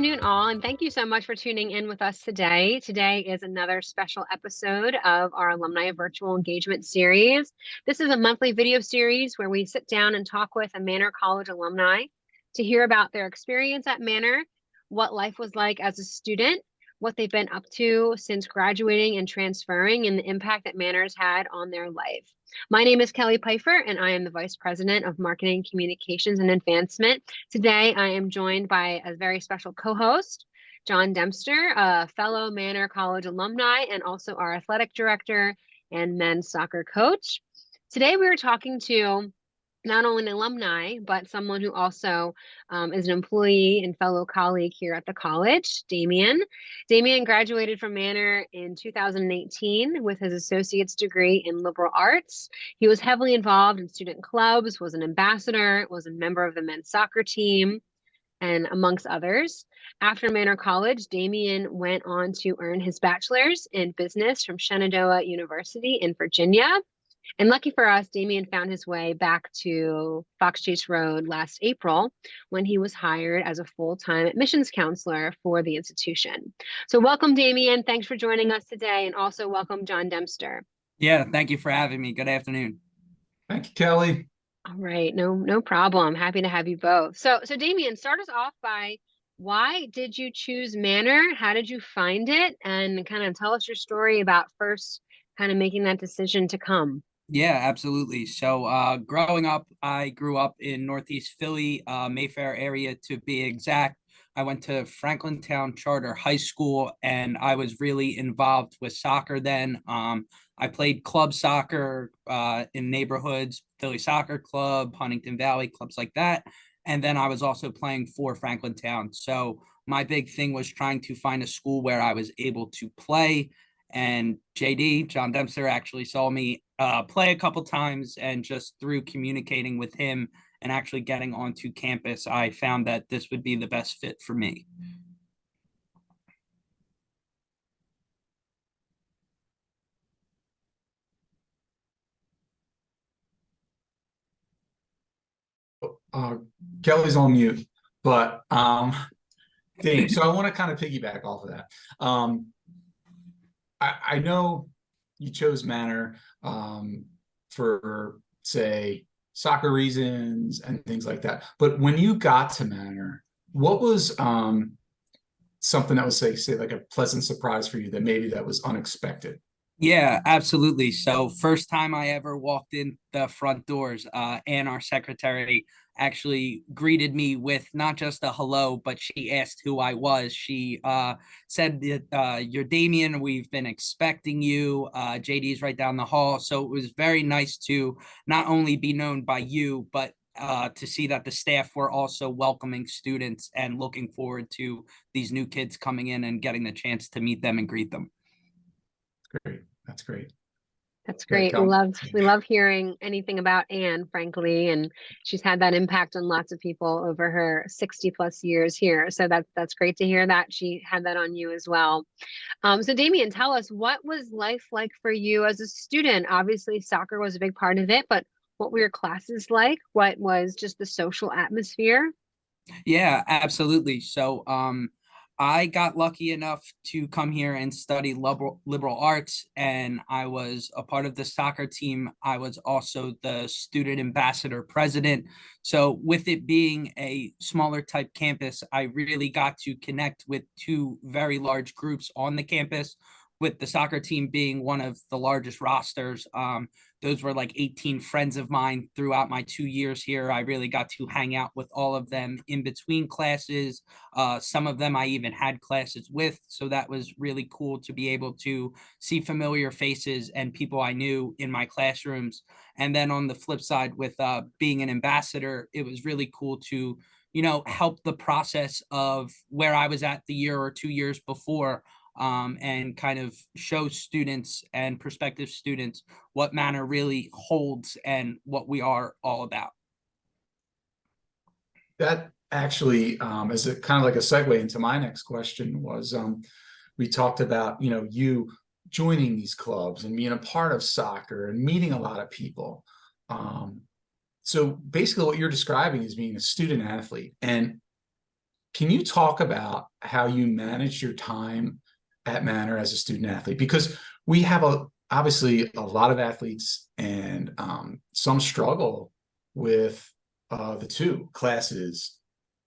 afternoon, all, and thank you so much for tuning in with us today. Today is another special episode of our Alumni Virtual Engagement Series. This is a monthly video series where we sit down and talk with a Manor College alumni to hear about their experience at Manor, what life was like as a student, what they've been up to since graduating and transferring, and the impact that Manor's had on their life. My name is Kelly Peiffer, and I am the Vice President of Marketing, Communications, and Advancement. Today, I am joined by a very special co-host, John Dempster, a fellow Manor College alumni, and also our athletic director and men's soccer coach. Today, we are talking to not only an alumni, but someone who also is an employee and fellow colleague here at the college, Damian. Damian graduated from Manor in 2018 with his associate's degree in liberal arts. He was heavily involved in student clubs, was an ambassador, was a member of the men's soccer team, and amongst others. After Manor College, Damian went on to earn his bachelor's in business from Shenandoah University in Virginia. And lucky for us, Damian found his way back to Fox Chase Road last April when he was hired as a full-time admissions counselor for the institution. So welcome, Damian. Thanks for joining us today. And also welcome, John Dempster. Yeah, thank you for having me. Good afternoon. Thank you, Kelly. All right, no problem. Happy to have you both. So Damian, start us off by why did you choose Manor? How did you find it? And kind of tell us your story about first kind of making that decision to come. Yeah, absolutely. So growing up, I grew up in Northeast Philly, Mayfair area to be exact. I went to Franklintown Charter High School, and I was really involved with soccer then. I played club soccer in neighborhoods, Philly Soccer Club, Huntington Valley, clubs like that. And then I was also playing for Franklintown. So my big thing was trying to find a school where I was able to play. And John Dempster, actually saw me play a couple times, and just through communicating with him and actually getting onto campus, I found that this would be the best fit for me. Kelly's on mute, but Dave, so I want to kind of piggyback off of that. I know you chose Manor for, say, soccer reasons and things like that. But when you got to Manor, what was something that was, say like a pleasant surprise for you that maybe that was unexpected? Yeah, absolutely. So first time I ever walked in the front doors, and our secretary actually greeted me with not just a hello, but she asked who I was. She said that you're Damian, we've been expecting you. JD's right down the hall. So it was very nice to not only be known by you, but to see that the staff were also welcoming students and looking forward to these new kids coming in and getting the chance to meet them and greet them. Great. That's great. That's great. We love hearing anything about Anne, frankly, and she's had that impact on lots of people over her 60 plus years here. So that's great to hear that she had that on you as well. So Damian, tell us, what was life like for you as a student? Obviously, soccer was a big part of it, but what were your classes like? What was just the social atmosphere? Yeah, absolutely. So I got lucky enough to come here and study liberal arts, and I was a part of the soccer team. I was also the student ambassador president. So with it being a smaller type campus, I really got to connect with two very large groups on the campus, with the soccer team being one of the largest rosters. Those were like 18 friends of mine throughout my 2 years here. I really got to hang out with all of them in between classes. Some of them I even had classes with. So that was really cool to be able to see familiar faces and people I knew in my classrooms. And then on the flip side, with being an ambassador, it was really cool to, help the process of where I was at the year or 2 years before, and kind of show students and prospective students what Manor really holds and what we are all about. That actually is a kind of like a segue into my next question. Was we talked about you joining these clubs and being a part of soccer and meeting a lot of people. So basically what you're describing is being a student athlete, and can you talk about how you manage your time at Manor as a student athlete? Because we have obviously a lot of athletes, and some struggle with the two classes,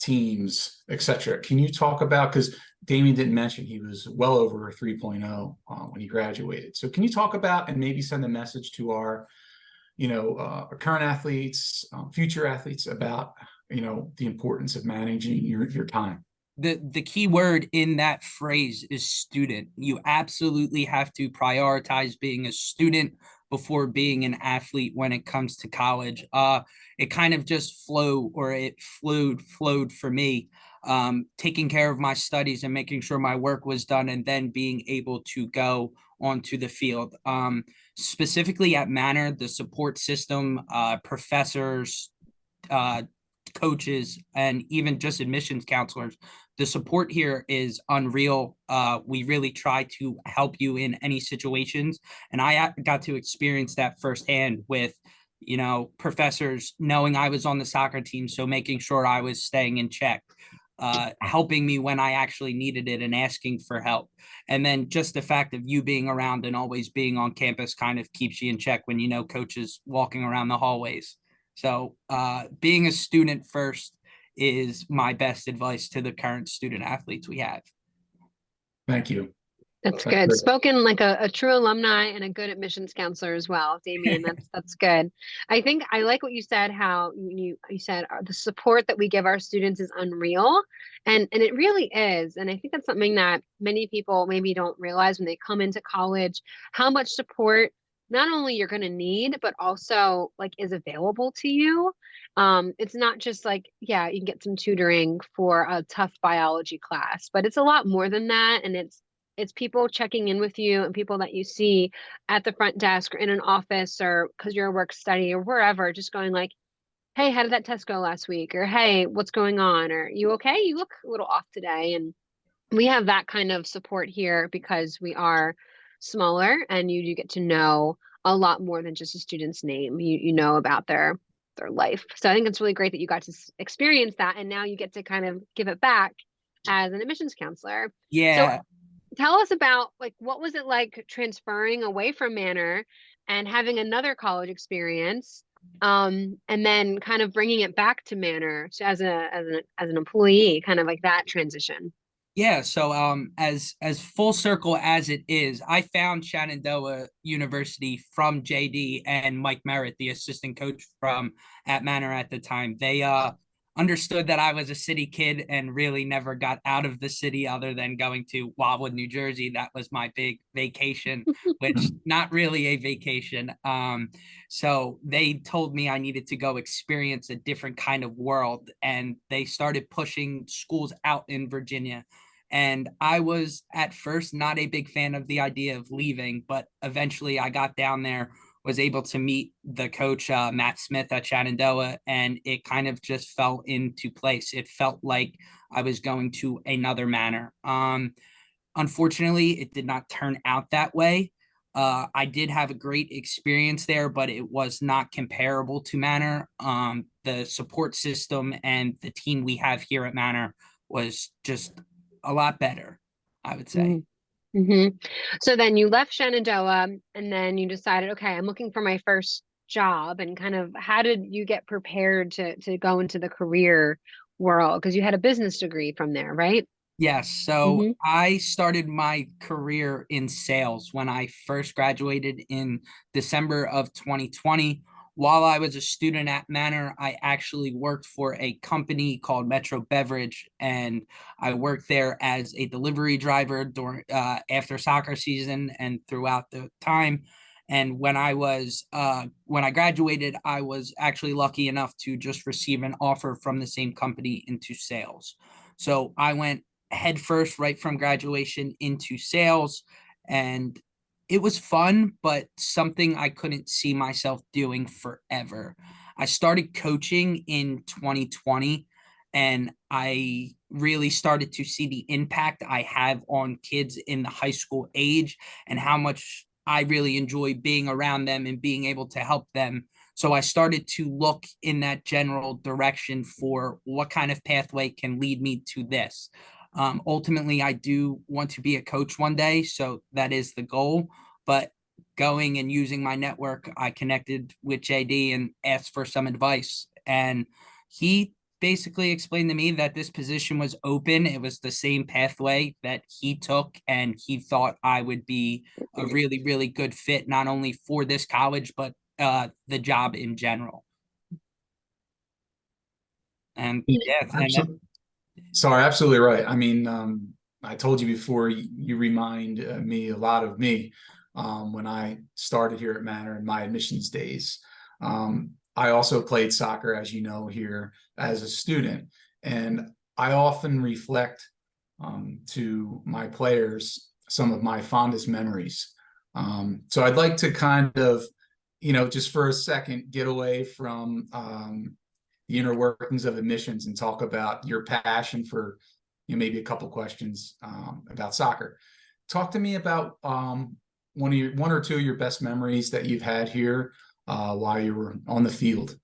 teams, etc. Can you talk about, because Damian didn't mention he was well over 3.0 when he graduated. So can you talk about and maybe send a message to our, our current athletes, future athletes about, the importance of managing your time? The key word in that phrase is student. You absolutely have to prioritize being a student before being an athlete when it comes to college. It kind of just flowed for me. Taking care of my studies and making sure my work was done, and then being able to go onto the field. Specifically at Manor, the support system, professors, coaches, and even just admissions counselors, the support here is unreal. We really try to help you in any situations, and I got to experience that firsthand with professors knowing I was on the soccer team, so making sure I was staying in check, helping me when I actually needed it and asking for help. And then just the fact of you being around and always being on campus kind of keeps you in check when coaches walking around the hallways. So being a student first is my best advice to the current student athletes we have. Thank you. That's good. Great. Spoken like a true alumni and a good admissions counselor as well, Damian. That's good. I think I like what you said, how you said the support that we give our students is unreal. And it really is. And I think that's something that many people maybe don't realize when they come into college, how much support not only you're going to need, but also like is available to you. It's not just like, yeah, you can get some tutoring for a tough biology class, but it's a lot more than that. And it's people checking in with you and people that you see at the front desk or in an office or because you're a work study or wherever, just going like, hey, how did that test go last week? Or hey, what's going on? Or you okay? You look a little off today. And we have that kind of support here because we are smaller and you do get to know a lot more than just a student's name. You know about their life. So I think it's really great that you got to experience that, and now you get to kind of give it back as an admissions counselor. Yeah. So tell us about like what was it like transferring away from Manor and having another college experience, and then kind of bringing it back to Manor as an employee, kind of like that transition. Yeah, so as full circle as it is, I found Shenandoah University from JD and Mike Merritt, the assistant coach from at Manor at the time. They understood that I was a city kid and really never got out of the city other than going to Wildwood, New Jersey. That was my big vacation, which not really a vacation. So they told me I needed to go experience a different kind of world, and they started pushing schools out in Virginia. And I was at first not a big fan of the idea of leaving, but eventually I got down there, was able to meet the coach, Matt Smith at Shenandoah, and it kind of just fell into place. It felt like I was going to another Manor. Unfortunately, it did not turn out that way. I did have a great experience there, but it was not comparable to Manor. The support system and the team we have here at Manor was just a lot better, I would say. Mm-hmm. So then you left Shenandoah and then you decided, okay, I'm looking for my first job. And kind of how did you get prepared to go into the career world? Because you had a business degree from there, right? Yes. So Mm-hmm. I started my career in sales when I first graduated in December of 2020. While I was a student at Manor, I actually worked for a company called Metro Beverage, and I worked there as a delivery driver during after soccer season and throughout the time. And when I graduated, I was actually lucky enough to just receive an offer from the same company into sales. So I went headfirst right from graduation into sales, and it was fun, but something I couldn't see myself doing forever. I started coaching in 2020, and I really started to see the impact I have on kids in the high school age and how much I really enjoy being around them and being able to help them So I started to look in that general direction for what kind of pathway can lead me to this. Ultimately, I do want to be a coach one day, so that is the goal. But going and using my network, I connected with JD and asked for some advice. And he basically explained to me that this position was open. It was the same pathway that he took, and he thought I would be a really, really good fit, not only for this college, but the job in general. And yeah, Sorry, absolutely right. I mean, I told you before, you remind me a lot of me when I started here at Manor in my admissions days. I also played soccer, as you know, here as a student, and I often reflect to my players some of my fondest memories. So I'd like to kind of, just for a second, get away from the inner workings of admissions and talk about your passion for, maybe a couple questions about soccer. Talk to me about one or two of your best memories that you've had here while you were on the field.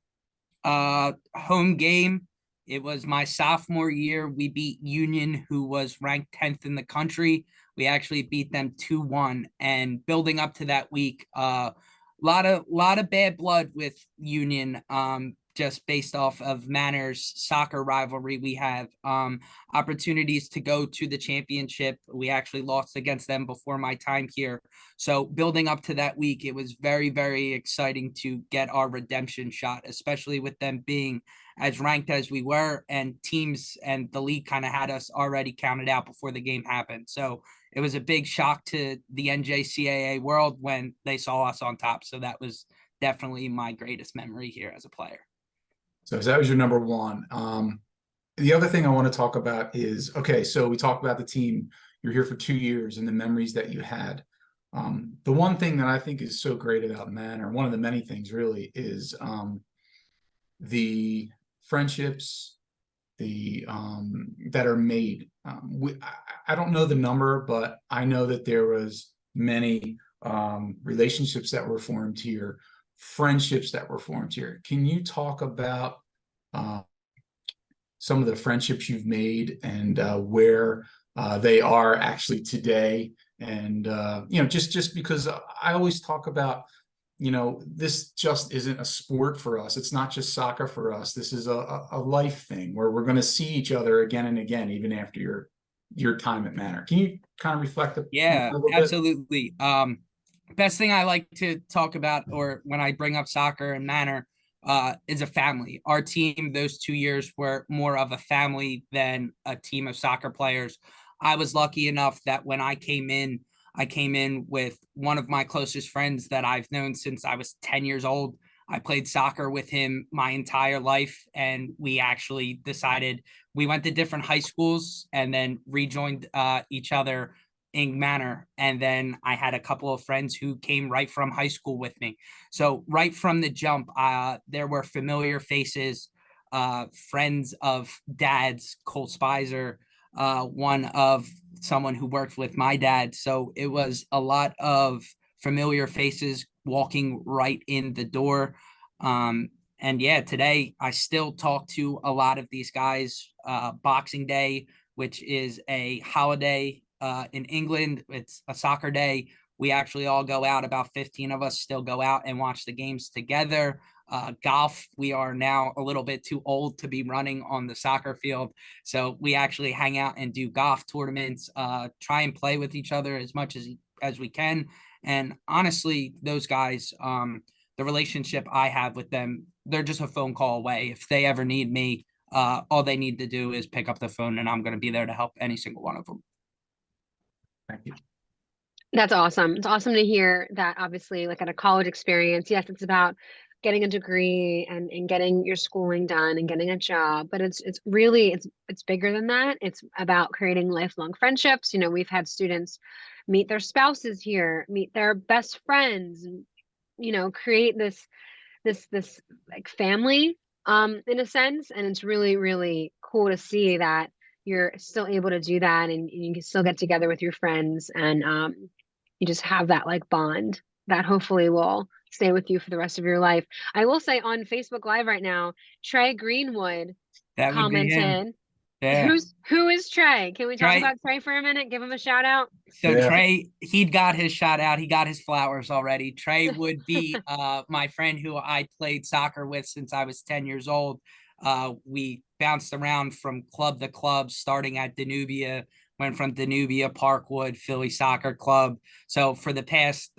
Home game. It was my sophomore year. We beat Union, who was ranked 10th in the country. We actually beat them 2-1. And building up to that week, lot of bad blood with Union. Just based off of Manor's soccer rivalry. We have opportunities to go to the championship. We actually lost against them before my time here. So building up to that week, it was very, very exciting to get our redemption shot, especially with them being as ranked as we were, and teams and the league kind of had us already counted out before the game happened. So it was a big shock to the NJCAA world when they saw us on top. So that was definitely my greatest memory here as a player. So that was your number one. The other thing I want to talk about is, okay, so we talked about the team. You're here for 2 years and the memories that you had. The one thing that I think is so great about Manor, one of the many things really, is the friendships that are made. I don't know the number, but I know that there was many relationships that were formed here, friendships that were formed here. Can you talk about some of the friendships you've made and where they are actually today? And just because I always talk about, this just isn't a sport for us. It's not just soccer for us. This is a life thing where we're going to see each other again and again, even after your time at Manor. Can you kind of reflect? Yeah, absolutely. Best thing I like to talk about, or when I bring up soccer and Manor, is a family. Our team, those 2 years were more of a family than a team of soccer players. I was lucky enough that when I came in with one of my closest friends that I've known since I was 10 years old. I played soccer with him my entire life, and we actually decided we went to different high schools and then rejoined each other in Manor. And then I had a couple of friends who came right from high school with me. So right from the jump, there were familiar faces, friends of Dad's, Cole Spicer, one of someone who worked with my dad. So it was a lot of familiar faces walking right in the door. And yeah, today I still talk to a lot of these guys. Boxing Day, which is a holiday in England, it's a soccer day. We actually all go out, about 15 of us still go out and watch the games together. Golf, we are now a little bit too old to be running on the soccer field. So we actually hang out and do golf tournaments, try and play with each other as much as we can. And honestly, those guys, the relationship I have with them, they're just a phone call away. If they ever need me, all they need to do is pick up the phone and I'm going to be there to help any single one of them. Thank you. That's awesome. It's awesome to hear that. Obviously, like at a college experience, yes, it's about getting a degree and getting your schooling done and getting a job, but it's really it's bigger than that. It's about creating lifelong friendships. We've had students meet their spouses here, meet their best friends, and create this like family in a sense. And it's really, really cool to see that you're still able to do that, and you can still get together with your friends, and you just have that like bond that hopefully will stay with you for the rest of your life. I will say on Facebook Live right now, Trey Greenwood That would be him. commented. Yeah. Who is Trey? Can we talk Trey. about Trey for a minute? Give him a shout out. So Yeah. Trey, he'd got his shout out. He got his flowers already. Trey would be my friend who I played soccer with since I was 10 years old. We bounced around from club to club, starting at Danubia, went from Danubia, Parkwood, Philly Soccer Club. So for the past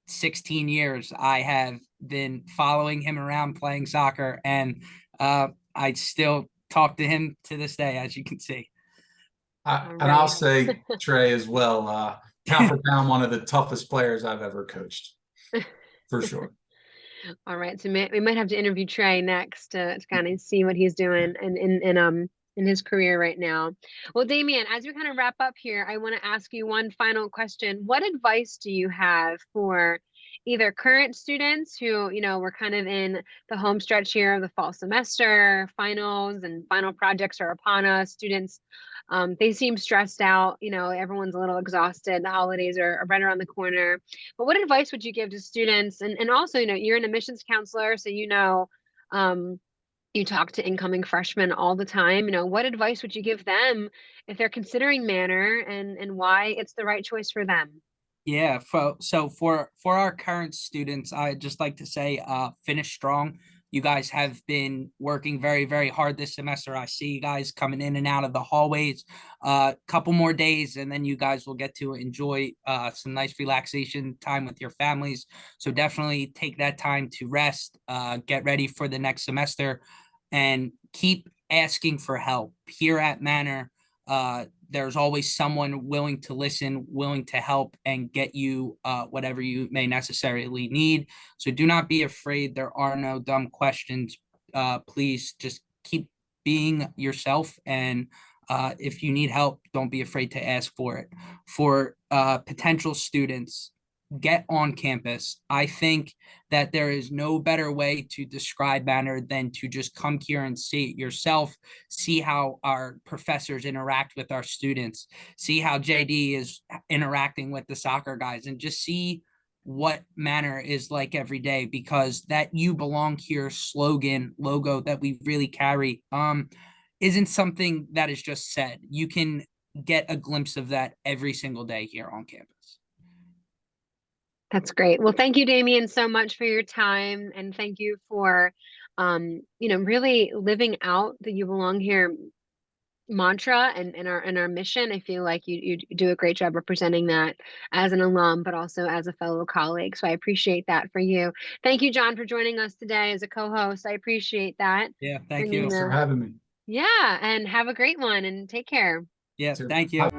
16 years, I have been following him around playing soccer, and I still talk to him to this day, as you can see. And I'll say, Trey, as well, pound for pound, one of the toughest players I've ever coached, for sure. All right, so we might have to interview Trey next to kind of see what he's doing in his career right now. Well, Damian, as we kind of wrap up here, I want to ask you one final question. What advice do you have for either current students who, we're kind of in the home stretch here of the fall semester, finals and final projects are upon us, students, they seem stressed out, everyone's a little exhausted, the holidays are right around the corner, but what advice would you give to students? And also, you're an admissions counselor, so you talk to incoming freshmen all the time. What advice would you give them if they're considering Manor and why it's the right choice for them? Yeah, so for our current students, I'd just like to say, finish strong. You guys have been working very, very hard this semester. I see you guys coming in and out of the hallways. Couple more days, and then you guys will get to enjoy some nice relaxation time with your families. So definitely take that time to rest, get ready for the next semester, and keep asking for help. Here at Manor, there's always someone willing to listen, willing to help, and get you whatever you may necessarily need. So do not be afraid. There are no dumb questions. Please just keep being yourself. And if you need help, don't be afraid to ask for it. For potential students, get on campus. I think that there is no better way to describe Manor than to just come here and see it yourself, see how our professors interact with our students, see how JD is interacting with the soccer guys, and just see what Manor is like every day, because that "you belong here" slogan logo that we really carry isn't something that is just said. You can get a glimpse of that every single day here on campus. That's great. Well, thank you, Damian, so much for your time. And thank you for, really living out the "you belong here" mantra and our mission. I feel like you do a great job representing that as an alum, but also as a fellow colleague. So I appreciate that for you. Thank you, John, for joining us today as a co-host. I appreciate that. Yeah, thank you. Thanks for having me. Yeah, and have a great one and take care. Yeah, thank you.